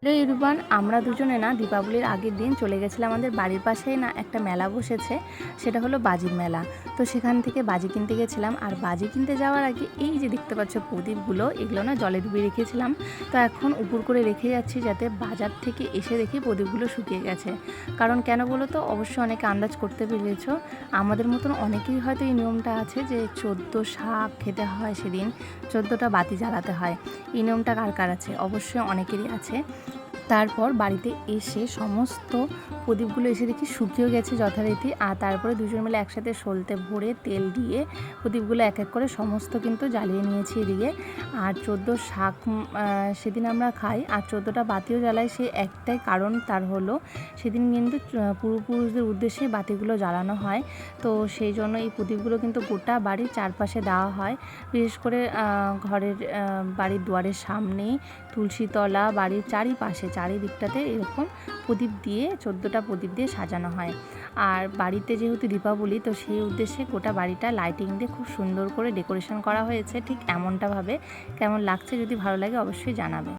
Hello everyone, আমরা দুজনে না দীপাবলির আগের দিন চলে গেছিলাম আমাদের বাড়ির পাশেই না একটা মেলা বসেছে, সেটা হলো বাজির মেলা। তো সেখান থেকে বাজি কিনতে গেছিলাম। আর বাজি কিনতে যাওয়ার আগে এই যে দেখতে পাচ্ছ প্রদীপগুলো, এগুলো না জলে ডুবিয়ে রেখেছিলাম। তো এখন উপর করে রেখে যাচ্ছি যাতে বাজার থেকে এসে দেখি প্রদীপগুলো শুকিয়ে গেছে। কারণ কেন বলো তো, অবশ্যই অনেকে আন্দাজ করতে পেরেছ, আমাদের মতন অনেকেই হয়তো এই নিয়মটা আছে যে 14 শাক খেতে হয়, সেদিন 14টা বাতি জ্বালাতে হয়। এই নিয়মটা কার কার আছে? অবশ্যই অনেকেরই আছে। তারপর বাড়িতে এসে সমস্ত প্রদীপগুলো এসে দেখি শুকিয়েও গেছে যথারীতি। আর তারপরে দুজন মিলে একসাথে সলতে ভরে তেল দিয়ে প্রদীপগুলো এক এক করে সমস্ত কিন্তু জ্বালিয়ে নিয়েছি এদিকে। আর 14 শাক সেদিন আমরা খাই, আর 14টা বাতিও জ্বালাই। সে একটাই কারণ, তার হলো সেদিন কিন্তু পূর্বপুরুষদের উদ্দেশ্যে বাতিগুলো জ্বালানো হয়। তো সেই জন্য এই প্রদীপগুলো কিন্তু গোটা বাড়ির চারপাশে দেওয়া হয়। বিশেষ করে ঘরের বাড়ির দুয়ারের সামনেই, তুলসীতলা, বাড়ির চারিদিকটাতে এরকম প্রদীপ দিয়ে 14টা প্রদীপ দিয়ে সাজানো হয়। আর বাড়িতে যেহেতু দীপাবলি, তো সেই উদ্দেশ্যে গোটা বাড়িটা লাইটিং দিয়ে খুব সুন্দর করে ডেকোরেশন করা হয়েছে। ঠিক এমনটাভাবে কেমন লাগছে, যদি ভালো লাগে অবশ্যই জানাবে।